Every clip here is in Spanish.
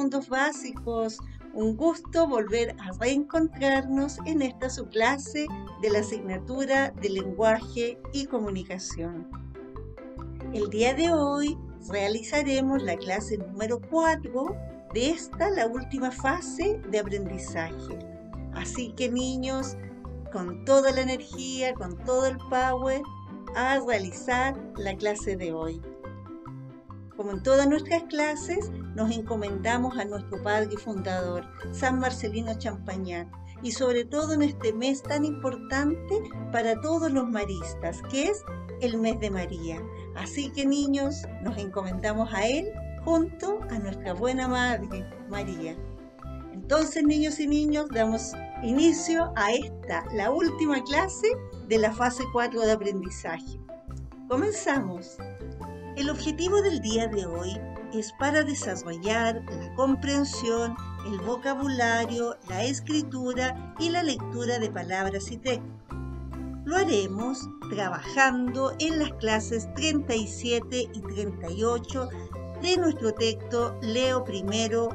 segundos básicos. Un gusto volver a reencontrarnos en esta su clase de la asignatura de lenguaje y comunicación. El día de hoy realizaremos la clase número 4 de esta, la última fase de aprendizaje. Así que niños, con toda la energía, con todo el power, a realizar la clase de hoy. Como en todas nuestras clases, nos encomendamos a nuestro Padre Fundador, San Marcelino Champagnat, y sobre todo en este mes tan importante para todos los maristas, que es el mes de María. Así que niños, nos encomendamos a él junto a nuestra buena Madre, María. Entonces, niños y niñas, damos inicio a esta, la última clase de la fase 4 de aprendizaje. Comenzamos. El objetivo del día de hoy es para desarrollar la comprensión, el vocabulario, la escritura y la lectura de palabras y textos. Lo haremos trabajando en las clases 37 y 38 de nuestro texto Leo Primero,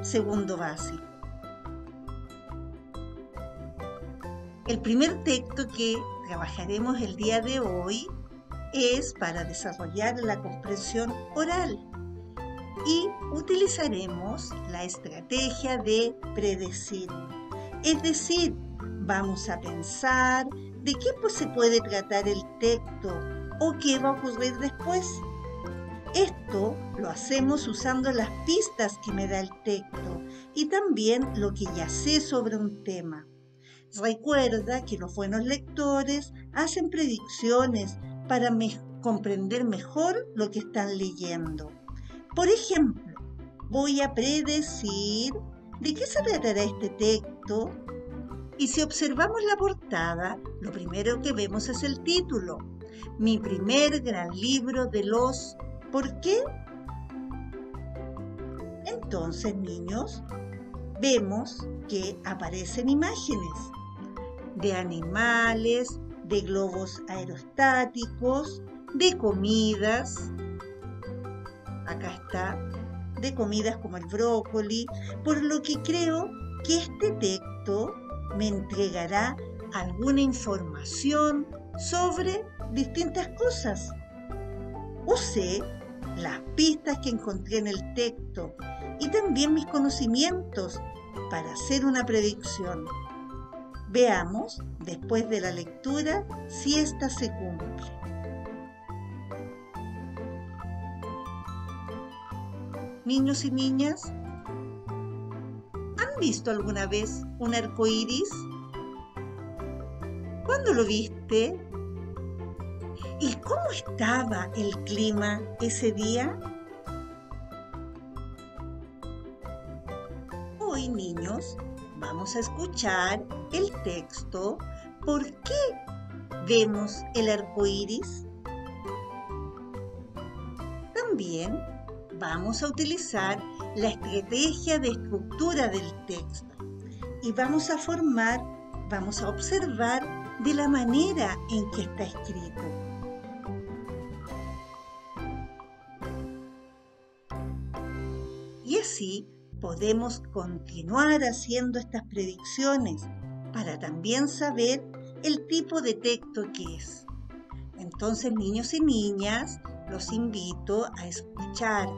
Segundo Básico. El primer texto que trabajaremos el día de hoy es para desarrollar la comprensión oral y utilizaremos la estrategia de predecir. Es decir, vamos a pensar de qué se puede tratar el texto o qué va a ocurrir después. Esto lo hacemos usando las pistas que me da el texto y también lo que ya sé sobre un tema. Recuerda que los buenos lectores hacen predicciones para comprender mejor lo que están leyendo. Por ejemplo, voy a predecir de qué se tratará este texto. Y si observamos la portada, lo primero que vemos es el título. Mi primer gran libro de los ¿por qué? Entonces, niños, vemos que aparecen imágenes de animales, de globos aerostáticos, de comidas. Acá está, de comidas como el brócoli, por lo que creo que este texto me entregará alguna información sobre distintas cosas. Usé las pistas que encontré en el texto y también mis conocimientos para hacer una predicción. Veamos, después de la lectura, si ésta se cumple. Niños y niñas, ¿han visto alguna vez un arco iris? ¿Cuándo lo viste? ¿Y cómo estaba el clima ese día? Hoy, niños, vamos a escuchar el texto ¿Por qué vemos el arco iris? También vamos a utilizar la estrategia de estructura del texto y vamos a observar de la manera en que está escrito. Y así podemos continuar haciendo estas predicciones para también saber el tipo de texto que es. Entonces, niños y niñas, los invito a escuchar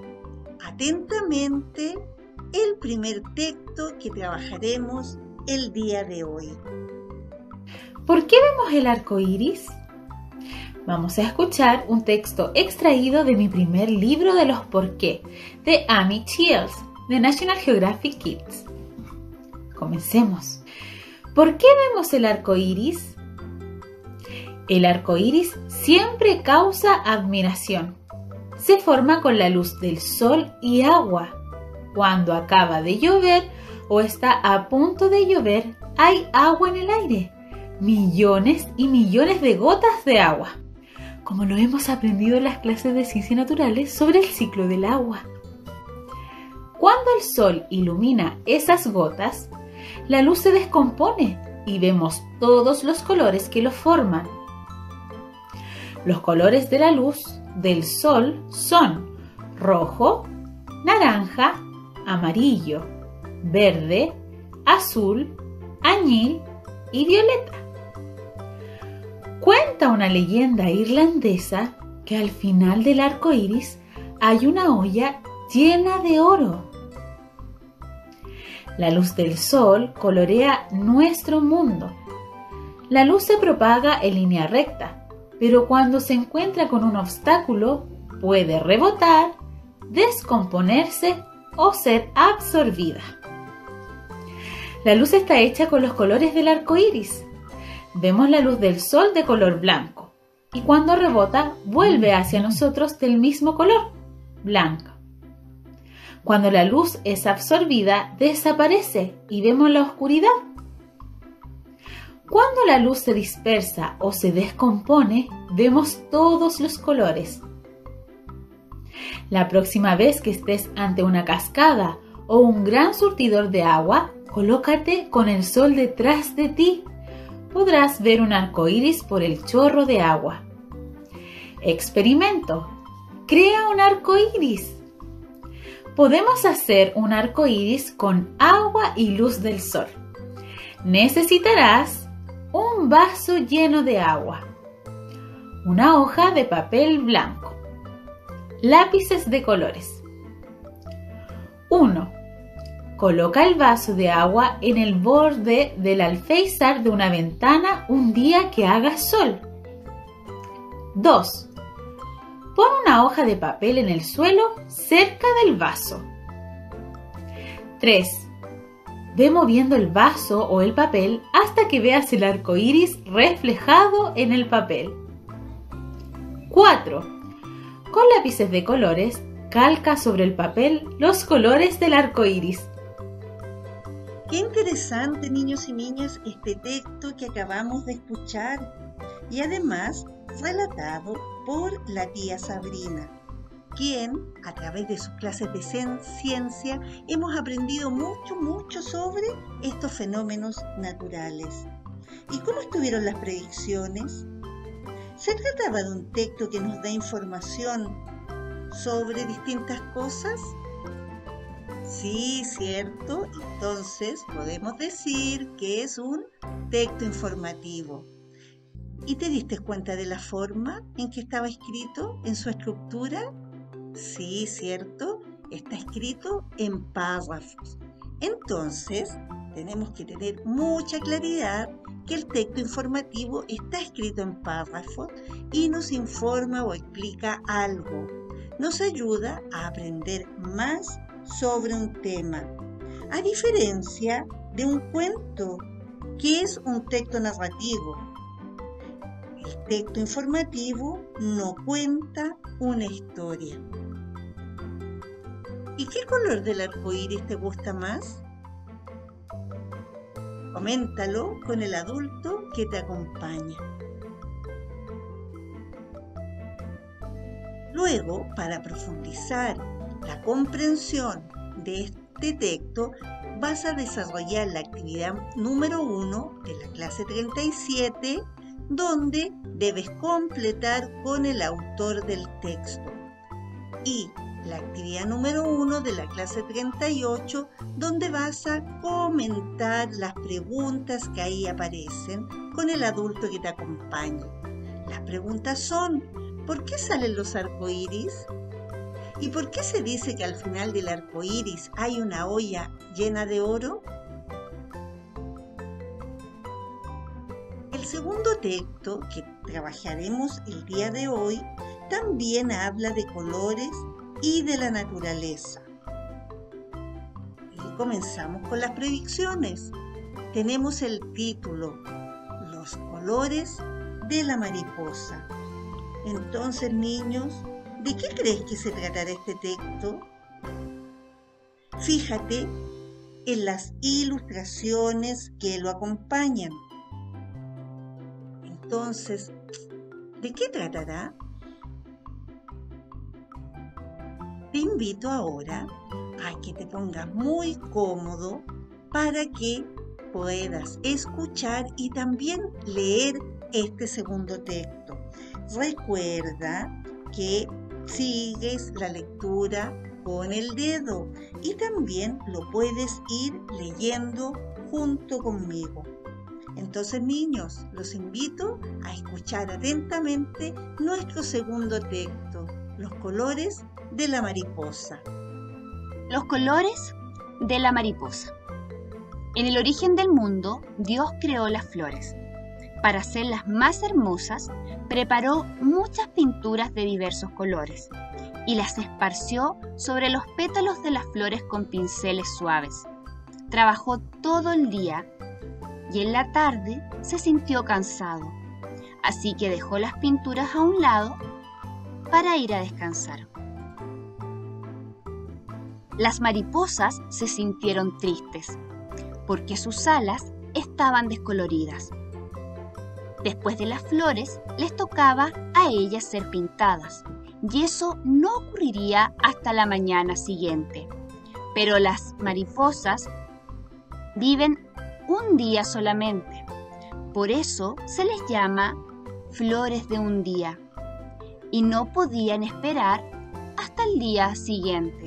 atentamente el primer texto que trabajaremos el día de hoy. ¿Por qué vemos el arco iris? Vamos a escuchar un texto extraído de mi primer libro de los por qué, de Amy Childs, de National Geographic Kids. Comencemos. ¿Por qué vemos el arco iris? El arco iris siempre causa admiración. Se forma con la luz del sol y agua. Cuando acaba de llover o está a punto de llover, hay agua en el aire. Millones y millones de gotas de agua, como lo hemos aprendido en las clases de ciencias naturales sobre el ciclo del agua. Cuando el sol ilumina esas gotas, la luz se descompone y vemos todos los colores que lo forman. Los colores de la luz del sol son rojo, naranja, amarillo, verde, azul, añil y violeta. Cuenta una leyenda irlandesa que al final del arco iris hay una olla llena de oro. La luz del sol colorea nuestro mundo. La luz se propaga en línea recta, pero cuando se encuentra con un obstáculo, puede rebotar, descomponerse o ser absorbida. La luz está hecha con los colores del arco iris. Vemos la luz del sol de color blanco y cuando rebota vuelve hacia nosotros del mismo color, blanco. Cuando la luz es absorbida, desaparece y vemos la oscuridad. Cuando la luz se dispersa o se descompone, vemos todos los colores. La próxima vez que estés ante una cascada o un gran surtidor de agua, colócate con el sol detrás de ti. Podrás ver un arco iris por el chorro de agua. Experimento. Crea un arco iris. Podemos hacer un arco iris con agua y luz del sol. Necesitarás un vaso lleno de agua, una hoja de papel blanco, lápices de colores. 1. Coloca el vaso de agua en el borde del alféizar de una ventana un día que haga sol. 2. Pon una hoja de papel en el suelo cerca del vaso. 3. Ve moviendo el vaso o el papel hasta que veas el arco iris reflejado en el papel. 4. Con lápices de colores, calca sobre el papel los colores del arco iris. Qué interesante, niños y niñas, este texto que acabamos de escuchar y además relatado por la tía Sabrina, quien a través de sus clases de ciencia hemos aprendido mucho sobre estos fenómenos naturales. ¿Y cómo estuvieron las predicciones? ¿Se trataba de un texto que nos da información sobre distintas cosas? Sí, cierto. Entonces podemos decir que es un texto informativo. ¿Y te diste cuenta de la forma en que estaba escrito, en su estructura? Sí, cierto. Está escrito en párrafos. Entonces, tenemos que tener mucha claridad que el texto informativo está escrito en párrafos y nos informa o explica algo. Nos ayuda a aprender más sobre un tema, a diferencia de un cuento, que es un texto narrativo. El texto informativo no cuenta una historia. ¿Y qué color del arco iris te gusta más? Coméntalo con el adulto que te acompaña. Luego, para profundizar la comprensión de este texto, vas a desarrollar la actividad número 1 de la clase 37, donde debes completar con el autor del texto. Y la actividad número 1 de la clase 38, donde vas a comentar las preguntas que ahí aparecen con el adulto que te acompaña. Las preguntas son: ¿por qué salen los arcoíris? ¿Y por qué se dice que al final del arco iris hay una olla llena de oro? El segundo texto que trabajaremos el día de hoy también habla de colores y de la naturaleza. Y comenzamos con las predicciones. Tenemos el título: Los colores de la mariposa. Entonces, niños, ¿de qué crees que se tratará este texto? Fíjate en las ilustraciones que lo acompañan. Entonces, ¿de qué tratará? Te invito ahora a que te pongas muy cómodo para que puedas escuchar y también leer este segundo texto. Recuerda que sigues la lectura con el dedo y también lo puedes ir leyendo junto conmigo. Entonces, niños, los invito a escuchar atentamente nuestro segundo texto, Los colores de la mariposa. Los colores de la mariposa. En el origen del mundo, Dios creó las flores. Para hacerlas más hermosas, preparó muchas pinturas de diversos colores y las esparció sobre los pétalos de las flores con pinceles suaves. Trabajó todo el día y en la tarde se sintió cansado, así que dejó las pinturas a un lado para ir a descansar. Las mariposas se sintieron tristes porque sus alas estaban descoloridas. Después de las flores, les tocaba a ellas ser pintadas, y eso no ocurriría hasta la mañana siguiente. Pero las mariposas viven un día solamente. Por eso se les llama flores de un día, y no podían esperar hasta el día siguiente.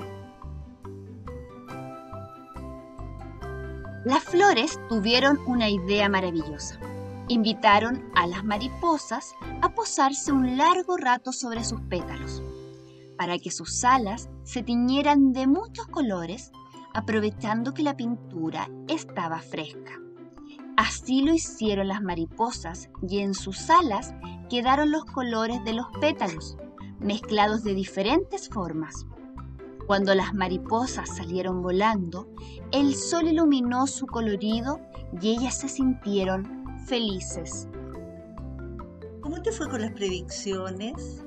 Las flores tuvieron una idea maravillosa. Invitaron a las mariposas a posarse un largo rato sobre sus pétalos, para que sus alas se tiñeran de muchos colores, aprovechando que la pintura estaba fresca. Así lo hicieron las mariposas y en sus alas quedaron los colores de los pétalos, mezclados de diferentes formas. Cuando las mariposas salieron volando, el sol iluminó su colorido y ellas se sintieron felices. ¿Cómo te fue con las predicciones?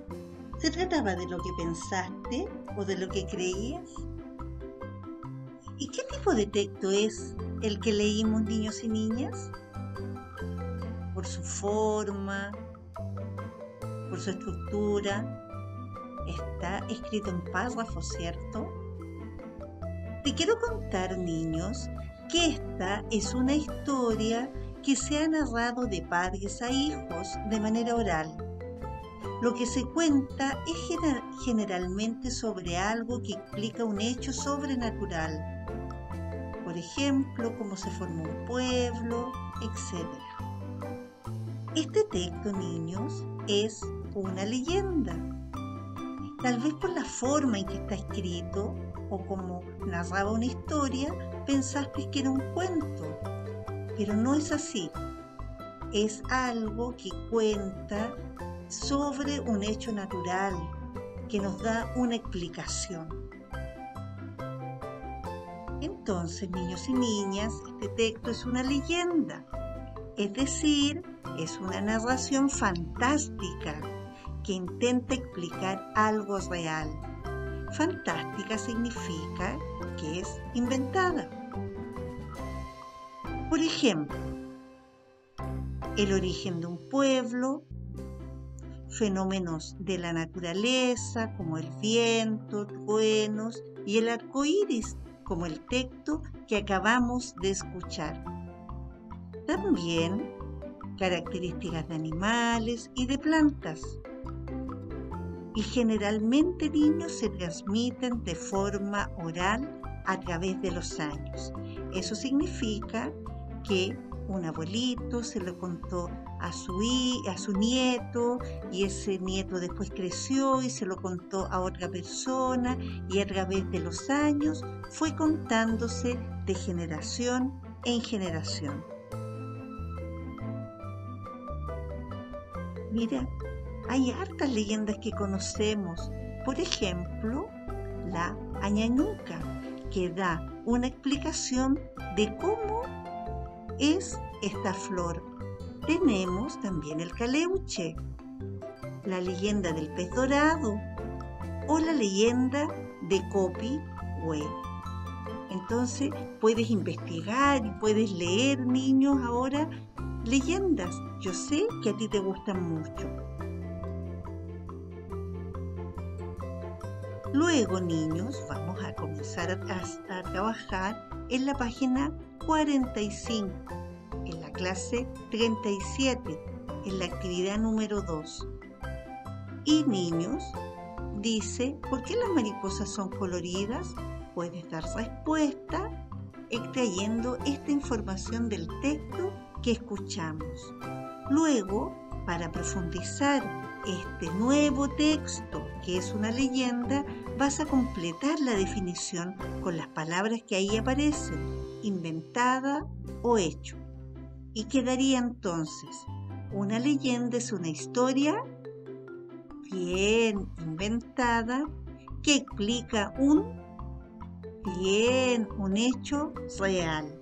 ¿Se trataba de lo que pensaste o de lo que creías? ¿Y qué tipo de texto es el que leímos, niños y niñas? Por su forma, por su estructura. Está escrito en párrafos, ¿cierto? Te quiero contar, niños, que esta es una historia que se ha narrado de padres a hijos de manera oral. Lo que se cuenta es generalmente sobre algo que explica un hecho sobrenatural. Por ejemplo, cómo se formó un pueblo, etc. Este texto, niños, es una leyenda. Tal vez por la forma en que está escrito o como narraba una historia, pensaste que era un cuento. Pero no es así. Es algo que cuenta sobre un hecho natural, que nos da una explicación. Entonces, niños y niñas, este texto es una leyenda. Es decir, es una narración fantástica que intenta explicar algo real. Fantástica significa que es inventada. Por ejemplo, el origen de un pueblo, fenómenos de la naturaleza como el viento, truenos y el arco iris, como el texto que acabamos de escuchar. También características de animales y de plantas. Y generalmente, niños, se transmiten de forma oral a través de los años. Eso significa que un abuelito se lo contó a su nieto y ese nieto después creció y se lo contó a otra persona y a través de los años fue contándose de generación en generación. Mira, hay hartas leyendas que conocemos. Por ejemplo, la Añañuca, que da una explicación de cómo es esta flor. Tenemos también el caleuche, la leyenda del pez dorado o la leyenda de Copi-Hue. Entonces puedes investigar y puedes leer, niños, ahora leyendas. Yo sé que a ti te gustan mucho. Luego, niños, vamos a comenzar a trabajar en la página 45, en la clase 37, en la actividad número 2. Y niños, dice, ¿por qué las mariposas son coloridas? Puedes dar respuesta extrayendo esta información del texto que escuchamos. Luego, para profundizar este nuevo texto, que es una leyenda, vas a completar la definición con las palabras que ahí aparecen, inventada o hecho. Y quedaría entonces, una leyenda es una historia bien inventada que explica un hecho real.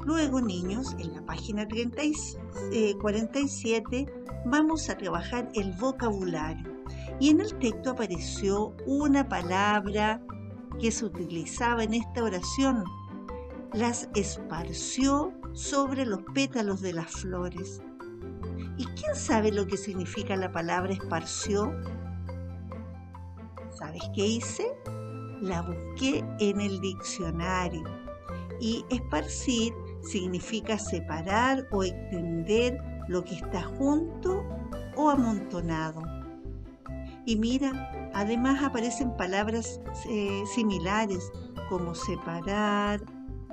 Luego, niños, en la página 47 vamos a trabajar el vocabulario. Y en el texto apareció una palabra que se utilizaba en esta oración. Las esparció sobre los pétalos de las flores. ¿Y quién sabe lo que significa la palabra esparció? ¿Sabes qué hice? La busqué en el diccionario. Y esparcir significa separar o extender lo que está junto o amontonado. Y mira, además aparecen palabras similares como separar,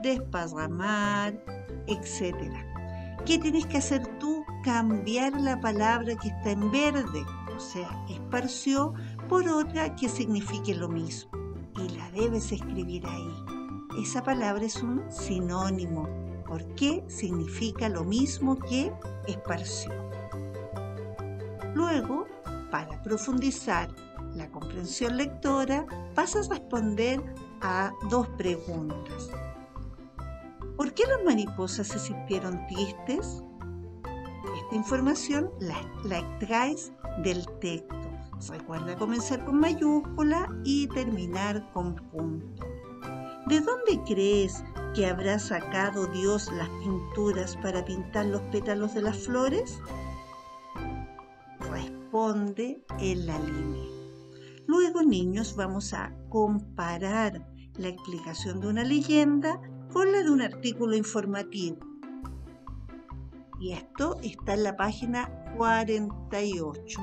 desparramar, etc. ¿Qué tienes que hacer tú? Cambiar la palabra que está en verde, o sea, esparció, por otra que signifique lo mismo. Y la debes escribir ahí. Esa palabra es un sinónimo, porque significa lo mismo que esparció. Luego, para profundizar la comprensión lectora, vas a responder a dos preguntas. ¿Por qué las mariposas se sintieron tristes? Esta información la extraes del texto. Recuerda comenzar con mayúscula y terminar con punto. ¿De dónde crees que habrá sacado Dios las pinturas para pintar los pétalos de las flores? Responde en la línea. Luego, niños, vamos a comparar la explicación de una leyenda con la de un artículo informativo. Y esto está en la página 48.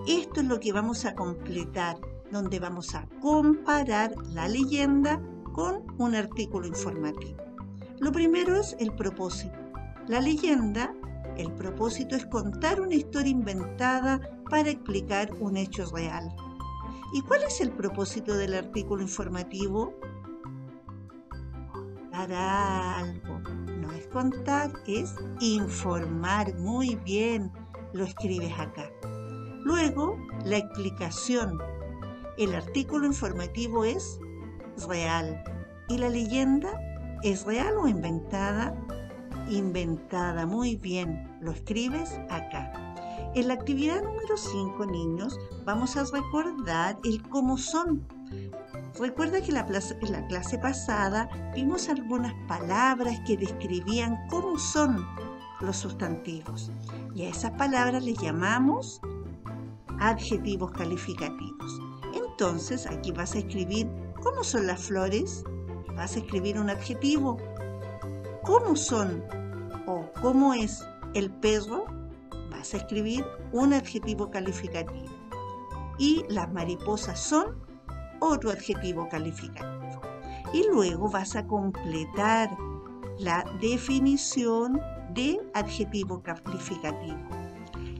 Esto es lo que vamos a completar, donde vamos a comparar la leyenda con un artículo informativo. Lo primero es el propósito. La leyenda, el propósito es contar una historia inventada para explicar un hecho real. ¿Y cuál es el propósito del artículo informativo? Contar algo. No es contar, es informar. Muy bien, lo escribes acá. Luego, la explicación. El artículo informativo es real. ¿Y la leyenda es real o inventada? Inventada. Muy bien, lo escribes acá. En la actividad número 5, niños, vamos a recordar el cómo son. Recuerda que en la clase pasada vimos algunas palabras que describían cómo son los sustantivos. Y a esas palabras les llamamos adjetivos calificativos. Entonces, aquí vas a escribir cómo son las flores. Vas a escribir un adjetivo. ¿Cómo son o cómo es el perro? Vas a escribir un adjetivo calificativo. Y las mariposas son otro adjetivo calificativo. Y luego vas a completar la definición de adjetivo calificativo.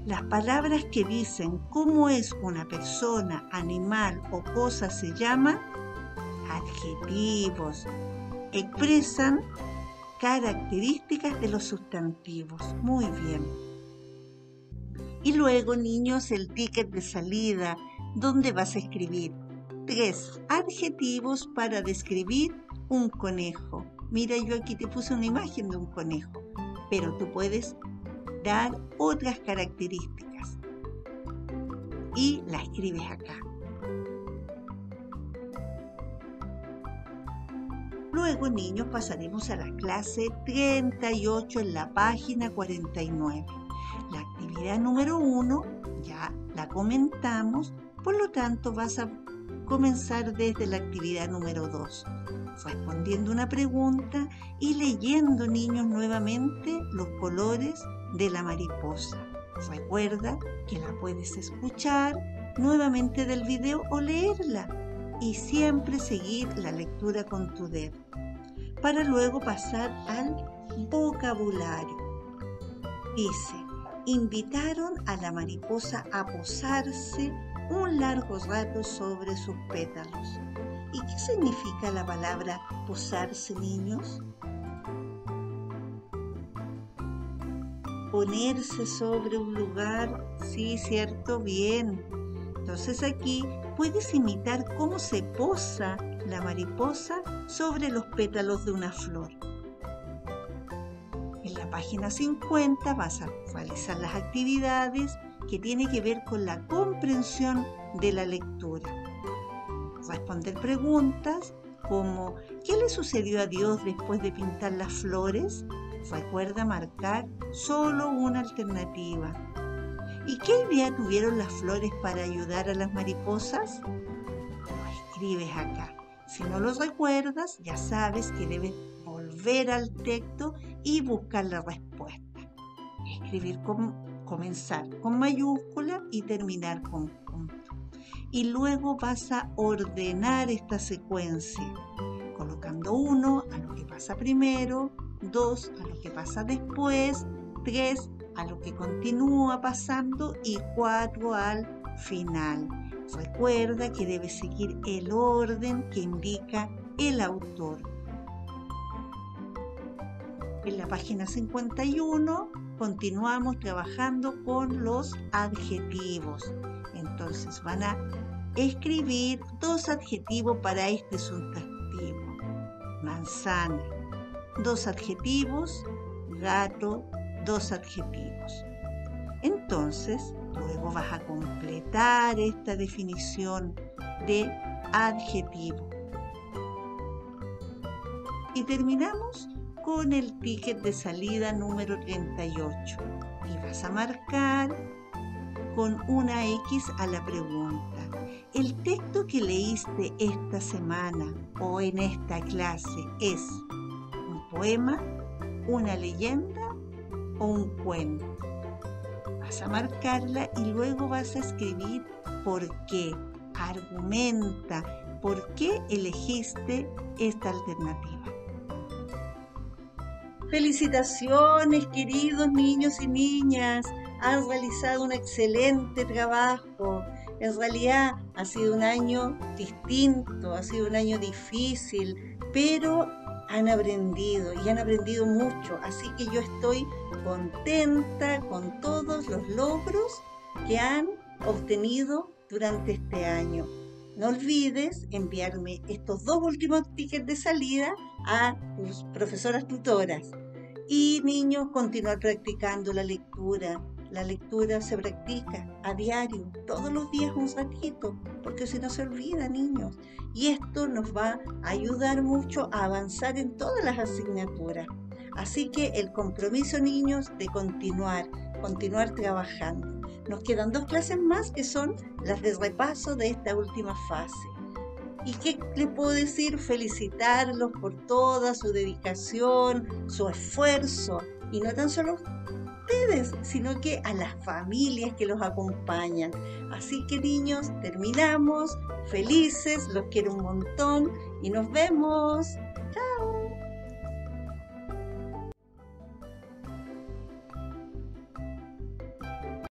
Las palabras que dicen cómo es una persona, animal o cosa se llaman adjetivos. Expresan características de los sustantivos. Muy bien. Y luego, niños, el ticket de salida, donde vas a escribir 3 adjetivos para describir un conejo. Mira, yo aquí te puse una imagen de un conejo, pero tú puedes dar otras características y la escribes acá. Luego, niños, pasaremos a la clase 38 en la página 49. La actividad número 1 ya la comentamos, por lo tanto vas a comenzar desde la actividad número 2, respondiendo una pregunta y leyendo, niños, nuevamente los colores de la mariposa. Recuerda que la puedes escuchar, nuevamente del video o leerla y siempre seguir la lectura con tu dedo, para luego pasar al vocabulario. Dice, invitaron a la mariposa a posarse un largo rato sobre sus pétalos. ¿Y qué significa la palabra posarse, niños? Ponerse sobre un lugar, sí, cierto, bien. Entonces aquí puedes imitar cómo se posa la mariposa sobre los pétalos de una flor. En la página 50 vas a realizar las actividades que tienen que ver con la comprensión de la lectura. Responder preguntas como ¿qué le sucedió a Dios después de pintar las flores? Recuerda marcar solo una alternativa. ¿Y qué idea tuvieron las flores para ayudar a las mariposas? Lo escribes acá. Si no lo recuerdas, ya sabes que debes volver al texto y buscar la respuesta. Escribir comenzar con mayúscula y terminar con punto. Y luego vas a ordenar esta secuencia, colocando 1 a lo que pasa primero, 2 a lo que pasa después, 3 a lo que continúa pasando y 4 al final. Recuerda que debes seguir el orden que indica el autor. En la página 51 continuamos trabajando con los adjetivos. Entonces van a escribir 2 adjetivos para este sustantivo. Manzana, 2 adjetivos. Gato, 2 adjetivos. Entonces, luego vas a completar esta definición de adjetivo. Y terminamos con el ticket de salida número 38. Y vas a marcar con una X a la pregunta. ¿El texto que leíste esta semana o en esta clase es un poema, una leyenda o un cuento? Vas a marcarla y luego vas a escribir por qué. Argumenta por qué elegiste esta alternativa. Felicitaciones, queridos niños y niñas. Han realizado un excelente trabajo. En realidad ha sido un año distinto, ha sido un año difícil, pero han aprendido y han aprendido mucho. Así que yo estoy contenta con todos los logros que han obtenido durante este año. No olvides enviarme estos 2 últimos tickets de salida a tus profesoras tutoras. Y niños, continuar practicando la lectura. La lectura se practica a diario, todos los días un ratito, porque si no se olvida, niños. Y esto nos va a ayudar mucho a avanzar en todas las asignaturas. Así que el compromiso, niños, de continuar trabajando. Nos quedan 2 clases más que son las de repaso de esta última fase. ¿Y qué les puedo decir? Felicitarlos por toda su dedicación, su esfuerzo, y no tan solo ustedes, sino que a las familias que los acompañan. Así que niños, terminamos, felices, los quiero un montón y nos vemos.